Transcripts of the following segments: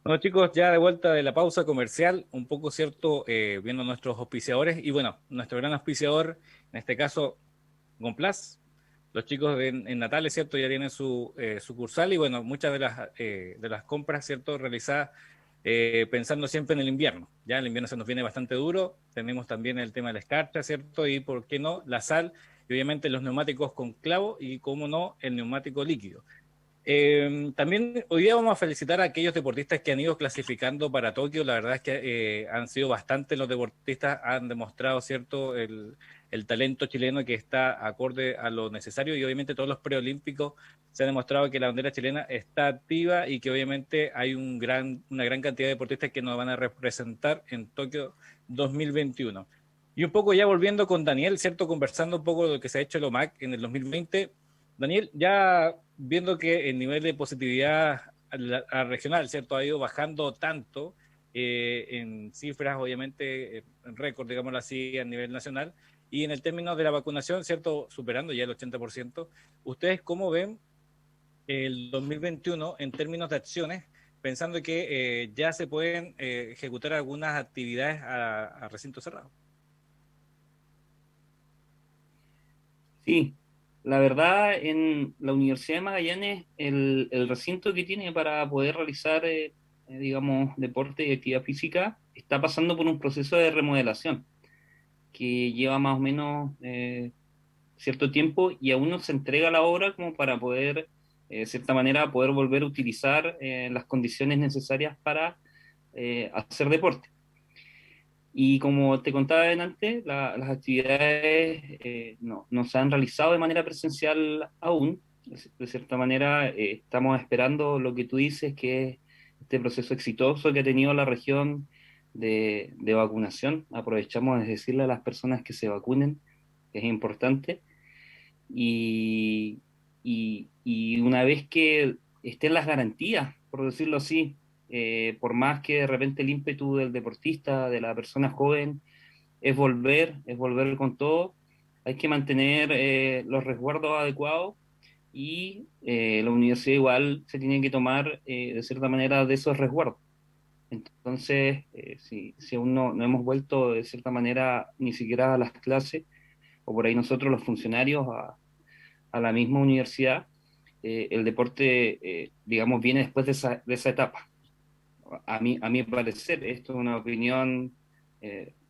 Bueno, chicos, ya de vuelta de la pausa comercial, un poco cierto, viendo nuestros auspiciadores y bueno, nuestro gran auspiciador, en este caso, Gonplas. Los chicos en Natales, ¿cierto? Ya tienen su sucursal y bueno, muchas de las compras, ¿cierto? Realizadas pensando siempre en el invierno. Ya el invierno se nos viene bastante duro, tenemos también el tema de la escarcha, ¿cierto? Y por qué no, la sal y obviamente los neumáticos con clavo y, cómo no, el neumático líquido. También hoy día vamos a felicitar a aquellos deportistas que han ido clasificando para Tokio. La verdad es que han sido bastantes los deportistas, han demostrado, ¿cierto?, el talento chileno que está acorde a lo necesario y obviamente todos los preolímpicos se ha demostrado que la bandera chilena está activa y que obviamente hay una gran cantidad de deportistas que nos van a representar en Tokio 2021. Y un poco ya volviendo con Daniel, ¿cierto?, conversando un poco de lo que se ha hecho el OMAC en el 2020. Daniel, ya viendo que el nivel de positividad a regional, ¿cierto?, ha ido bajando tanto en cifras, obviamente, en récord, digámoslo así, a nivel nacional, y en el término de la vacunación, ¿cierto?, superando ya el 80%, ¿ustedes cómo ven el 2021 en términos de acciones, pensando que ya se pueden ejecutar algunas actividades a recinto cerrado? Sí, la verdad, en la Universidad de Magallanes, el recinto que tiene para poder realizar, digamos, deporte y actividad física está pasando por un proceso de remodelación que lleva más o menos cierto tiempo y aún no se entrega la obra como para poder, de cierta manera, poder volver a utilizar las condiciones necesarias para hacer deporte. Y como te contaba antes, las actividades no se han realizado de manera presencial aún. De cierta manera, estamos esperando lo que tú dices, que es este proceso exitoso que ha tenido la región de vacunación. Aprovechamos de decirle a las personas que se vacunen, que es importante. Y una vez que estén las garantías, por decirlo así, por más que de repente el ímpetu del deportista, de la persona joven, es volver con todo. Hay que mantener los resguardos adecuados y la universidad igual se tiene que tomar de cierta manera de esos resguardos. Entonces, si aún no hemos vuelto de cierta manera ni siquiera a las clases, o por ahí nosotros los funcionarios a la misma universidad, el deporte, digamos, viene después de esa etapa. A mi parecer, esto es una opinión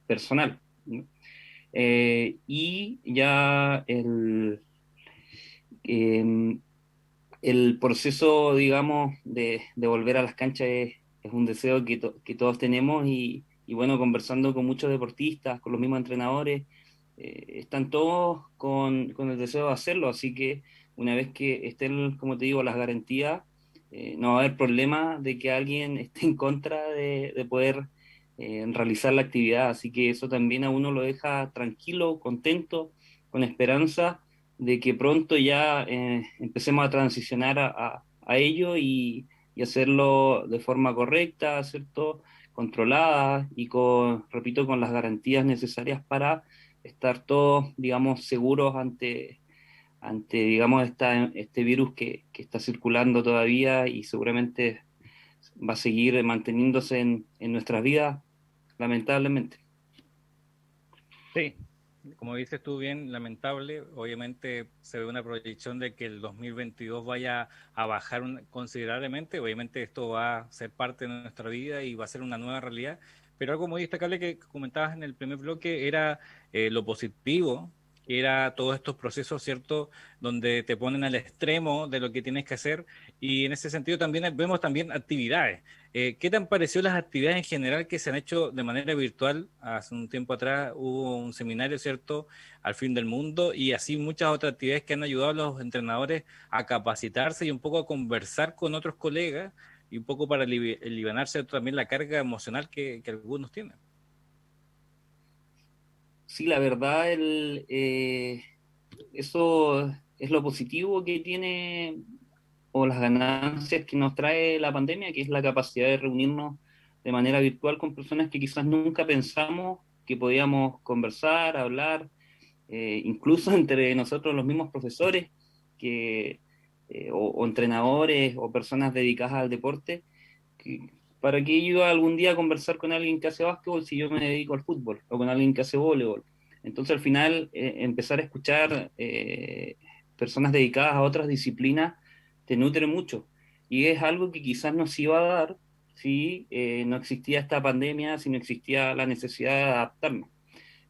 personal, ¿no? Y ya eh, el proceso, digamos, de volver a las canchas es un deseo que todos tenemos y bueno, conversando con muchos deportistas, con los mismos entrenadores, están todos con el deseo de hacerlo, así que una vez que estén, como te digo, las garantías, no va a haber problema de que alguien esté en contra de poder realizar la actividad, así que eso también a uno lo deja tranquilo, contento, con esperanza de que pronto ya empecemos a transicionar a ello y hacerlo de forma correcta, ¿cierto? Controlada y con, repito, con las garantías necesarias para estar todos, digamos, seguros digamos, este virus que está circulando todavía y seguramente va a seguir manteniéndose en nuestras vidas, lamentablemente. Sí, como dices tú bien, lamentable. Obviamente se ve una proyección de que el 2022 vaya a bajar considerablemente. Obviamente esto va a ser parte de nuestra vida y va a ser una nueva realidad. Pero algo muy destacable que comentabas en el primer bloque era lo positivo, que era todos estos procesos, ¿cierto?, donde te ponen al extremo de lo que tienes que hacer. Y en ese sentido también vemos también actividades. ¿Qué te han parecido las actividades en general que se han hecho de manera virtual? Hace un tiempo atrás hubo un seminario, ¿cierto?, al fin del mundo y así muchas otras actividades que han ayudado a los entrenadores a capacitarse y un poco a conversar con otros colegas y un poco para alivianarse también la carga emocional que algunos tienen. Sí, la verdad, eso es lo positivo que tiene o las ganancias que nos trae la pandemia, que es la capacidad de reunirnos de manera virtual con personas que quizás nunca pensamos que podíamos conversar, hablar, incluso entre nosotros los mismos profesores o entrenadores o personas dedicadas al deporte, ¿para qué yo iba algún día a conversar con alguien que hace básquetbol si yo me dedico al fútbol o con alguien que hace voleibol? Entonces al final empezar a escuchar personas dedicadas a otras disciplinas te nutre mucho y es algo que quizás no se iba a dar si no existía esta pandemia, si no existía la necesidad de adaptarnos.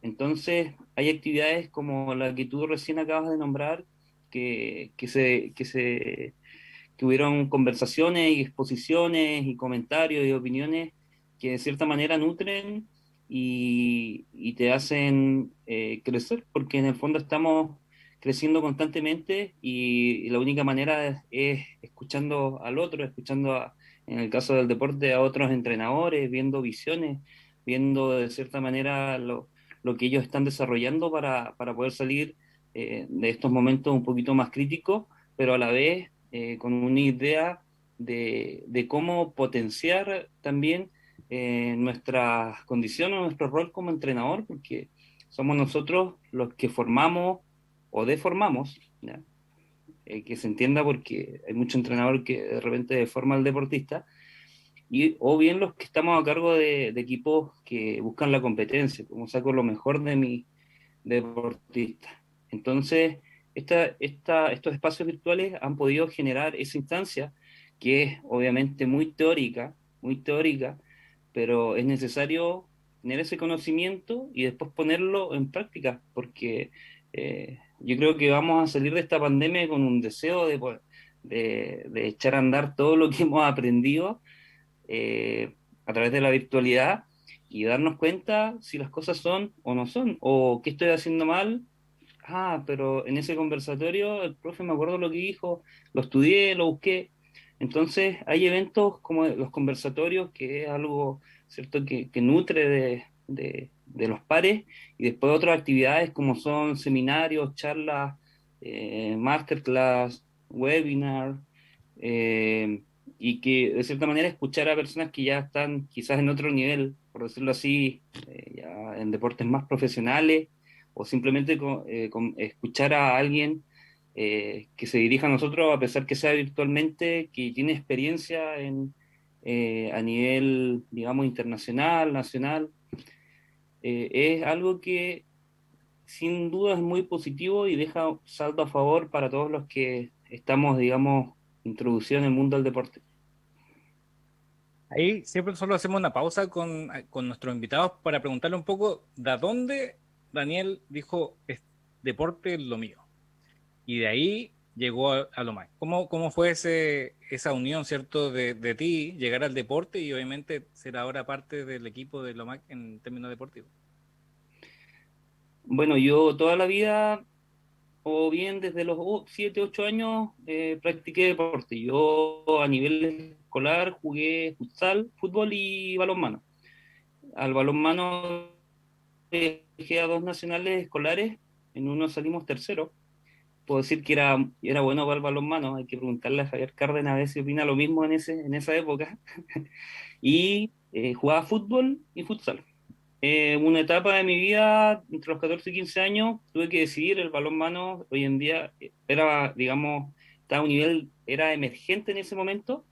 Entonces, hay actividades como la que tú recién acabas de nombrar, que hubieron conversaciones y exposiciones y comentarios y opiniones que de cierta manera nutren y te hacen crecer, porque en el fondo estamos creciendo constantemente y la única manera es escuchando al otro, en el caso del deporte, a otros entrenadores, viendo visiones, viendo de cierta manera lo que ellos están desarrollando para poder salir de estos momentos un poquito más críticos, pero a la vez con una idea de cómo potenciar también nuestras condiciones, nuestro rol como entrenador, porque somos nosotros los que formamos o deformamos, ¿ya? Que se entienda porque hay mucho entrenador que de repente deforma al deportista, o bien los que estamos a cargo de equipos que buscan la competencia, como saco lo mejor de mi deportista. Entonces, estos espacios virtuales han podido generar esa instancia que es obviamente muy teórica, pero es necesario tener ese conocimiento y después ponerlo en práctica, porque yo creo que vamos a salir de esta pandemia con un deseo de echar a andar todo lo que hemos aprendido a través de la virtualidad y darnos cuenta si las cosas son o no son, o qué estoy haciendo mal. Ah, pero en ese conversatorio el profe me acuerdo lo que dijo, lo estudié, lo busqué. Entonces hay eventos como los conversatorios, que es algo, ¿cierto?, que nutre de los pares, y después otras actividades como son seminarios, charlas, masterclass, webinar, eh, y que de cierta manera escuchar a personas que ya están quizás en otro nivel, por decirlo así, ya en deportes más profesionales, o simplemente escuchar a alguien que se dirija a nosotros, a pesar que sea virtualmente, que tiene experiencia a nivel, digamos, internacional, nacional, es algo que sin duda es muy positivo y deja un saldo a favor para todos los que estamos, digamos, introducidos en el mundo del deporte. Ahí siempre solo hacemos una pausa con nuestros invitados para preguntarle un poco de dónde Daniel dijo, es deporte lo mío. Y de ahí llegó a Lomac. ¿Cómo fue esa unión, cierto, de ti, llegar al deporte y obviamente ser ahora parte del equipo de Lomac en términos deportivos? Bueno, yo toda la vida, o bien desde los 7, 8 años, practiqué deporte. Yo a nivel escolar jugué futsal, fútbol y balonmano. Al balonmano dejé a dos nacionales escolares, en uno salimos tercero. Puedo decir que era bueno para el balonmano, hay que preguntarle a Javier Cárdenas a ver si opina lo mismo en esa época. Y jugaba fútbol y futsal. Una etapa de mi vida, entre los 14 y 15 años, tuve que decidir el balonmano. Hoy en día era, digamos, estaba a un nivel, era emergente en ese momento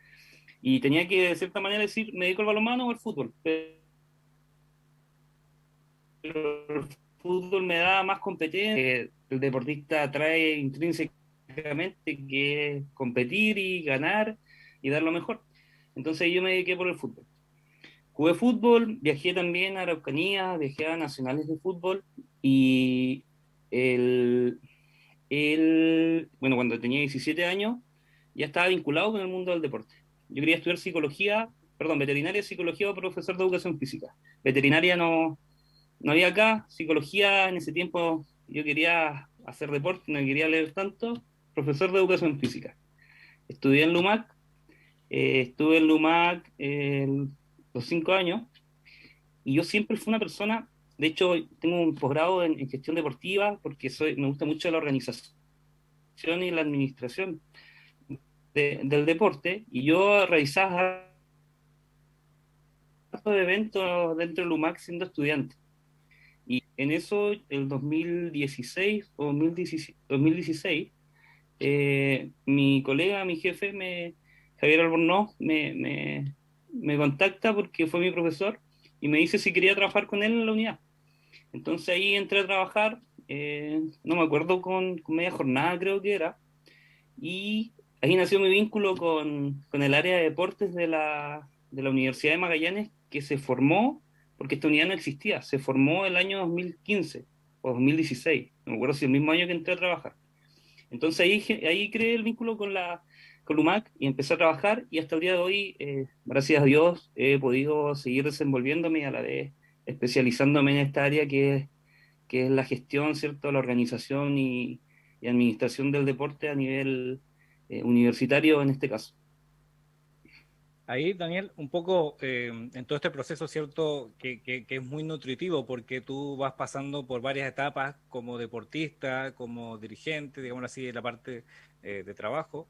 y tenía que, de cierta manera, decir, ¿me dedico al balonmano o al fútbol? Pero el fútbol me da más competencia, el deportista trae intrínsecamente que es competir y ganar y dar lo mejor. Entonces yo me dediqué por el fútbol. Jugué fútbol, viajé también a Araucanía, viajé a nacionales de fútbol y el, bueno, cuando tenía 17 años ya estaba vinculado con el mundo del deporte. Yo quería estudiar psicología, perdón, veterinaria, psicología o profesor de educación física. Veterinaria no había acá, psicología en ese tiempo yo quería hacer deporte, no quería leer tanto, profesor de educación física. Estudié en LUMAC, estuve en LUMAC los 5 años y yo siempre fui una persona, de hecho tengo un posgrado en gestión deportiva porque me gusta mucho la organización y la administración del deporte y yo realizaba hartos eventos dentro del LUMAC siendo estudiante. Y en eso, el 2016 o 2016, mi colega, mi jefe, Javier Albornoz, me contacta porque fue mi profesor y me dice si quería trabajar con él en la unidad. Entonces ahí entré a trabajar, no me acuerdo, con media jornada creo que era, y ahí nació mi vínculo con el área de deportes de la Universidad de Magallanes, que se formó, porque esta unidad no existía, se formó el año 2015 o 2016, no me acuerdo si el mismo año que entré a trabajar. Entonces ahí creé el vínculo con UMAC y empecé a trabajar y hasta el día de hoy, gracias a Dios, he podido seguir desenvolviéndome y a la vez especializándome en esta área que es la gestión, ¿cierto? La organización y administración del deporte a nivel universitario en este caso. Ahí, Daniel, un poco en todo este proceso, ¿cierto? Que es muy nutritivo porque tú vas pasando por varias etapas como deportista, como dirigente, digamos así, en la parte de trabajo.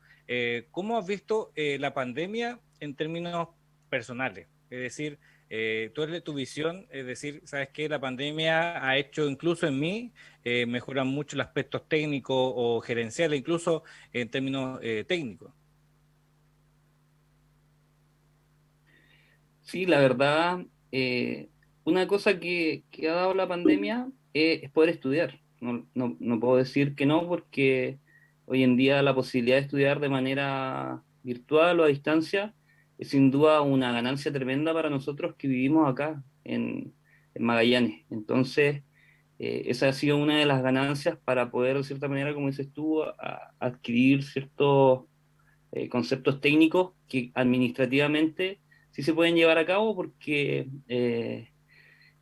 ¿Cómo has visto la pandemia en términos personales? Es decir, tú eres de tu visión, es decir, ¿sabes qué? La pandemia ha hecho incluso en mí, mejoran mucho los aspectos técnicos o gerenciales, incluso en términos técnicos. Sí, la verdad, una cosa que ha dado la pandemia es poder estudiar. No puedo decir que no, porque hoy en día la posibilidad de estudiar de manera virtual o a distancia es sin duda una ganancia tremenda para nosotros que vivimos acá en Magallanes. Entonces, esa ha sido una de las ganancias para poder, de cierta manera, como dices tú, adquirir ciertos conceptos técnicos que administrativamente sí se pueden llevar a cabo porque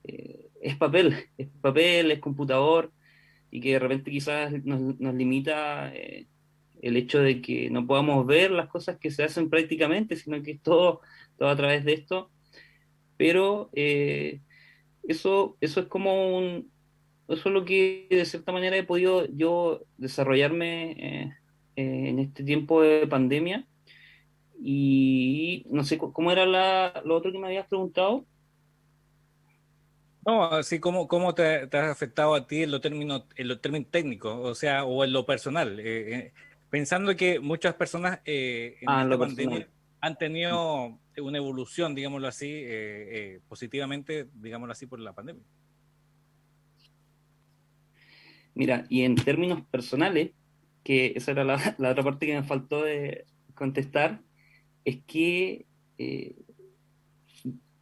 es papel, es computador y que de repente quizás nos limita el hecho de que no podamos ver las cosas que se hacen prácticamente, sino que es todo a través de esto. Pero eso es como eso es lo que de cierta manera he podido yo desarrollarme en este tiempo de pandemia. Y no sé cómo era lo otro que me habías preguntado. No, así como cómo te ha afectado a ti en los términos técnicos, o sea, o en lo personal. Pensando que muchas personas en Ah, en esta lo personal. pandemia han tenido una evolución, digámoslo así, positivamente, digámoslo así, por la pandemia. Mira, y en términos personales, que esa era la otra parte que me faltó de contestar, es que eh,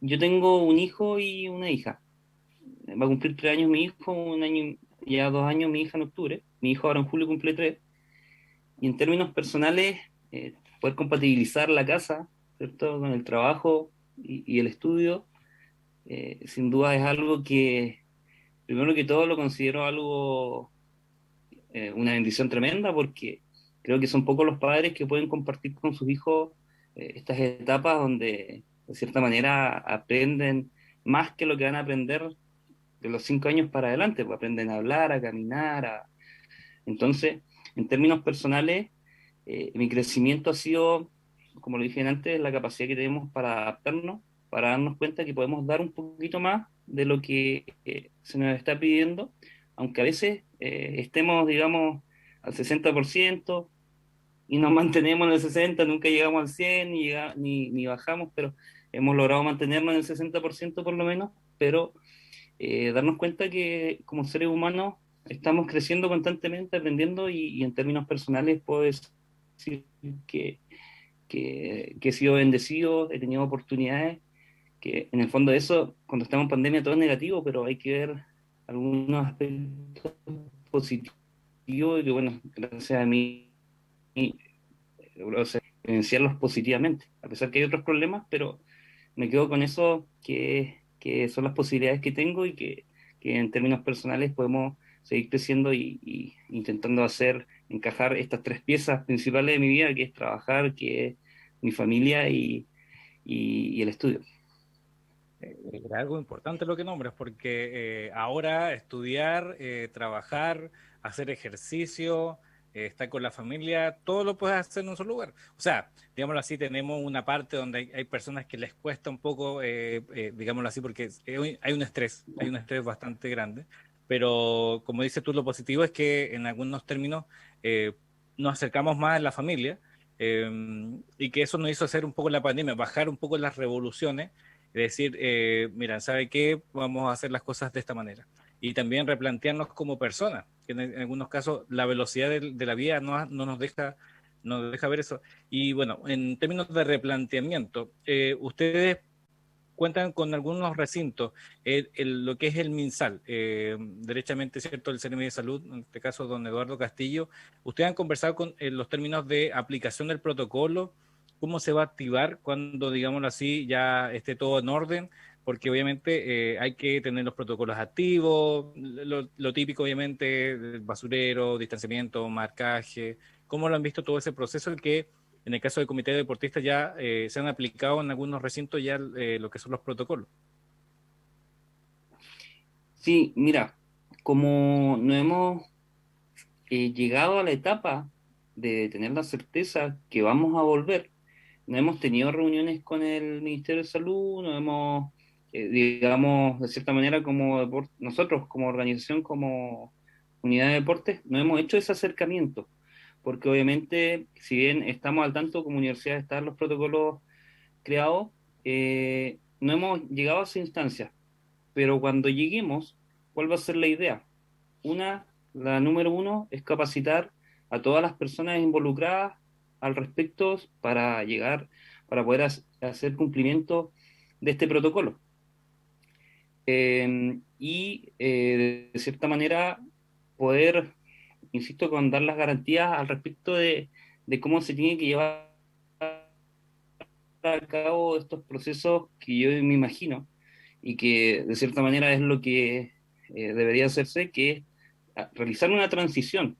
yo tengo un hijo y una hija. Va a cumplir 3 años mi hijo, un año, ya 2 años mi hija en octubre. Mi hijo ahora en julio cumple 3. Y en términos personales, poder compatibilizar la casa, ¿cierto? Con el trabajo y el estudio, sin duda es algo que primero que todo lo considero algo, una bendición tremenda porque creo que son pocos los padres que pueden compartir con sus hijos estas etapas donde de cierta manera aprenden más que lo que van a aprender de los 5 años para adelante, pues aprenden a hablar, a caminar, entonces, en términos personales, mi crecimiento ha sido, como lo dije antes, la capacidad que tenemos para adaptarnos, para darnos cuenta que podemos dar un poquito más de lo que se nos está pidiendo, aunque a veces estemos, digamos, al 60% y nos mantenemos en el 60%, nunca llegamos al 100% ni bajamos, pero hemos logrado mantenernos en el 60% por lo menos, pero darnos cuenta que como seres humanos estamos creciendo constantemente, aprendiendo y en términos personales puedo decir que, que he sido bendecido, he tenido oportunidades, que en el fondo de eso, cuando estamos en pandemia todo es negativo, pero hay que ver algunos aspectos positivos y que bueno, gracias a mí, o sea, evidenciarlos positivamente, a pesar que hay otros problemas, pero me quedo con eso que son las posibilidades que tengo y que en términos personales podemos seguir creciendo y intentando hacer encajar estas tres piezas principales de mi vida, que es trabajar, que es mi familia y el estudio. Es algo importante lo que nombras, porque ahora estudiar, trabajar, hacer ejercicio, estar con la familia, todo lo puedes hacer en un solo lugar. O sea, digámoslo así, tenemos una parte donde hay personas que les cuesta un poco, digámoslo así, porque hay un estrés bastante grande, pero como dices tú, lo positivo es que en algunos términos nos acercamos más a la familia y que eso nos hizo hacer un poco la pandemia, bajar un poco las revoluciones, es decir, mira, ¿sabe qué? Vamos a hacer las cosas de esta manera. Y también replantearnos como personas, que en algunos casos la velocidad de la vida no nos deja ver eso. Y bueno, en términos de replanteamiento, ustedes cuentan con algunos recintos, lo que es el MinSal, derechamente, ¿cierto? El CNM de Salud, en este caso, don Eduardo Castillo. ¿Ustedes han conversado con los términos de aplicación del protocolo? ¿Cómo se va a activar cuando, digámoslo así, ya esté todo en orden? Porque obviamente hay que tener los protocolos activos, lo típico obviamente, el basurero, distanciamiento, marcaje. ¿Cómo lo han visto todo ese proceso? El que en el caso del comité de deportistas ya se han aplicado en algunos recintos ya lo que son los protocolos. Sí, mira, como no hemos llegado a la etapa de tener la certeza que vamos a volver, no hemos tenido reuniones con el Ministerio de Salud, no hemos, digamos, de cierta manera, como nosotros como organización, como unidad de deportes, no hemos hecho ese acercamiento, porque obviamente, si bien estamos al tanto como universidad, están los protocolos creados, no hemos llegado a esa instancia, pero cuando lleguemos, ¿cuál va a ser la idea? La número uno es capacitar a todas las personas involucradas al respecto para poder hacer cumplimiento de este protocolo. De cierta manera poder, insisto, con dar las garantías al respecto de cómo se tiene que llevar a cabo estos procesos que yo me imagino y que de cierta manera es lo que debería hacerse, que es realizar una transición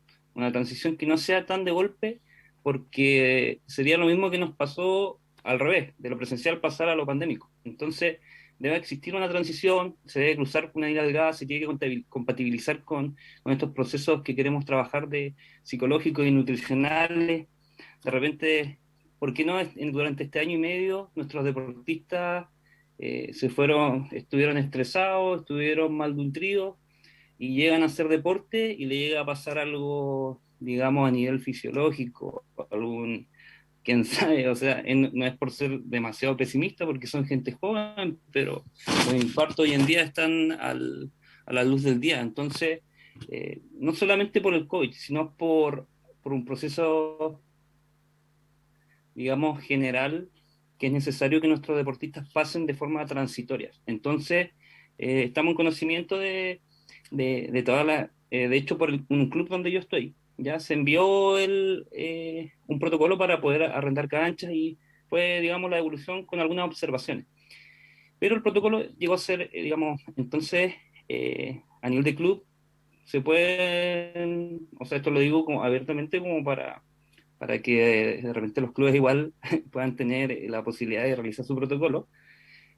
que no sea tan de golpe, porque sería lo mismo que nos pasó al revés, de lo presencial pasar a lo pandémico. Entonces, debe existir una transición, se debe cruzar una línea delgada, se tiene que compatibilizar con estos procesos que queremos trabajar de psicológicos y nutricionales. De repente, ¿por qué no durante este año y medio nuestros deportistas estuvieron estresados, estuvieron mal nutridos y llegan a hacer deporte y le llega a pasar algo, digamos, a nivel fisiológico, quién sabe, o sea, no es por ser demasiado pesimista porque son gente joven, pero los infartos hoy en día están a la luz del día. Entonces, no solamente por el COVID, sino por un proceso, digamos, general, que es necesario que nuestros deportistas pasen de forma transitoria. Entonces, estamos en conocimiento de toda la... de hecho, un club donde yo estoy, ya se envió un protocolo para poder arrendar canchas y fue, digamos, la evolución con algunas observaciones. Pero el protocolo llegó a ser, digamos, entonces, a nivel de club, se pueden, o sea, esto lo digo como abiertamente como para que de repente los clubes igual puedan tener la posibilidad de realizar su protocolo.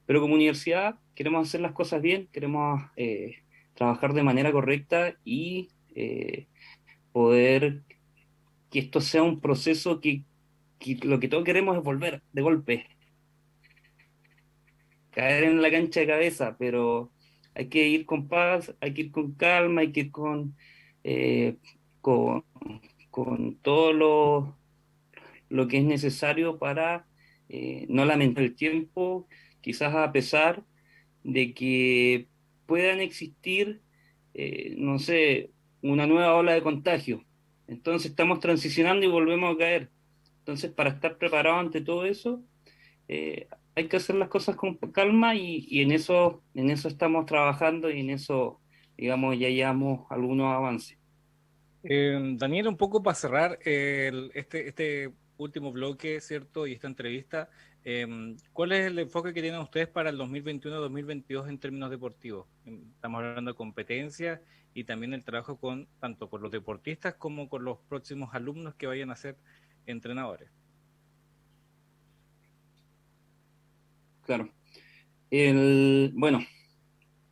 Pero como universidad queremos hacer las cosas bien, queremos trabajar de manera correcta y poder que esto sea un proceso que lo que todos queremos es volver de golpe, caer en la cancha de cabeza, pero hay que ir con paz, hay que ir con calma, hay que ir eh, con, con todo lo que es necesario para no lamentar el tiempo, quizás a pesar de que puedan existir, no sé, una nueva ola de contagio. Entonces estamos transicionando y volvemos a caer. Entonces, para estar preparado ante todo eso, hay que hacer las cosas con calma y en eso estamos trabajando y en eso, digamos, ya llevamos algunos avances. Daniel, un poco para cerrar este último bloque, ¿cierto? Y esta entrevista, ¿cuál es el enfoque que tienen ustedes para el 2021-2022 en términos deportivos? Estamos hablando de competencia y también el trabajo tanto con los deportistas como con los próximos alumnos que vayan a ser entrenadores. Claro. Bueno,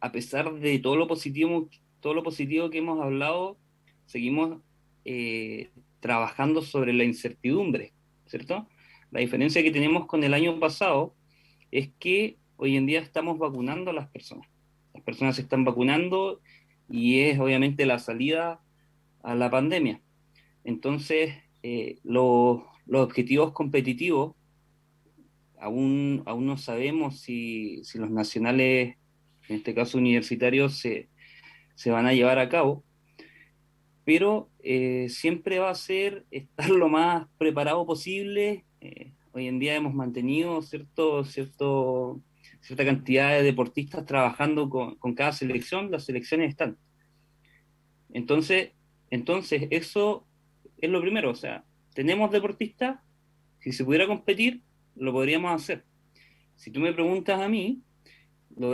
a pesar de todo lo positivo que hemos hablado, seguimos trabajando sobre la incertidumbre, ¿cierto? La diferencia que tenemos con el año pasado es que hoy en día estamos vacunando a las personas. Las personas se están vacunando y es obviamente la salida a la pandemia. Entonces, los objetivos competitivos, aún no sabemos si los nacionales, en este caso universitarios, se van a llevar a cabo, pero siempre va a ser estar lo más preparado posible. Hoy en día hemos mantenido cierta cantidad de deportistas trabajando con cada selección, las selecciones están. Entonces, entonces, eso es lo primero, o sea, tenemos deportistas, si se pudiera competir, lo podríamos hacer. Si tú me preguntas a mí, lo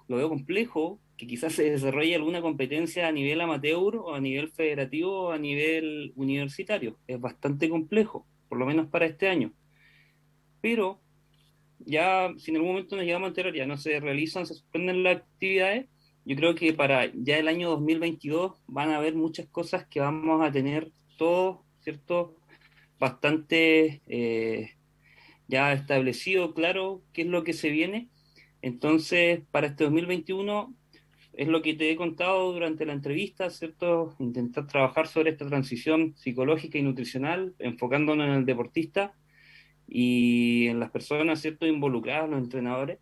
veo complejo que quizás se desarrolle alguna competencia a nivel amateur o a nivel federativo o a nivel universitario. Es bastante complejo, por lo menos para este año. Pero ya, si en algún momento nos llegamos a enterar, ya no se realizan, se suspenden las actividades, yo creo que para ya el año 2022 van a haber muchas cosas que vamos a tener todos, ¿cierto? Bastante ya establecido, claro, qué es lo que se viene. Entonces, para este 2021 es lo que te he contado durante la entrevista, ¿cierto? Intentar trabajar sobre esta transición psicológica y nutricional, enfocándonos en el deportista y en las personas, ¿cierto? Involucradas, los entrenadores.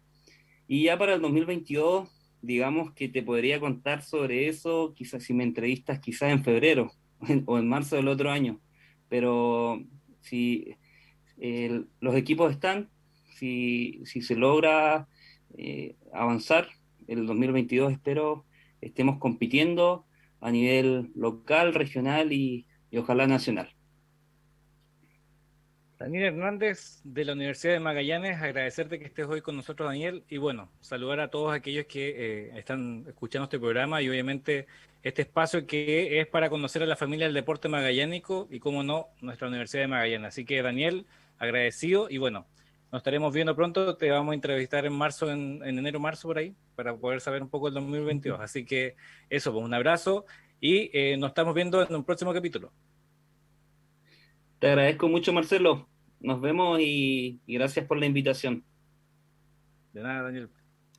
Y ya para el 2022, digamos que te podría contar sobre eso, quizás si me entrevistas, quizás en febrero o en marzo del otro año. Pero si los equipos están, si se logra avanzar, el 2022 espero estemos compitiendo a nivel local, regional y ojalá nacional. Daniel Hernández de la Universidad de Magallanes, agradecerte que estés hoy con nosotros, Daniel, y bueno, saludar a todos aquellos que están escuchando este programa y obviamente este espacio que es para conocer a la familia del deporte magallánico y, como no, nuestra Universidad de Magallanes. Así que, Daniel, agradecido y bueno, nos estaremos viendo pronto, te vamos a entrevistar en marzo, en enero, marzo por ahí, para poder saber un poco del 2022. Así que eso, pues un abrazo y nos estamos viendo en un próximo capítulo. Te agradezco mucho, Marcelo. Nos vemos y gracias por la invitación. De nada, Daniel.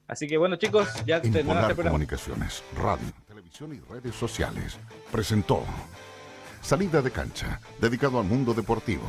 Así que bueno, chicos, ya terminamos este Impolar programa. Comunicaciones, radio, televisión y redes sociales presentó Salida de Cancha, dedicado al mundo deportivo.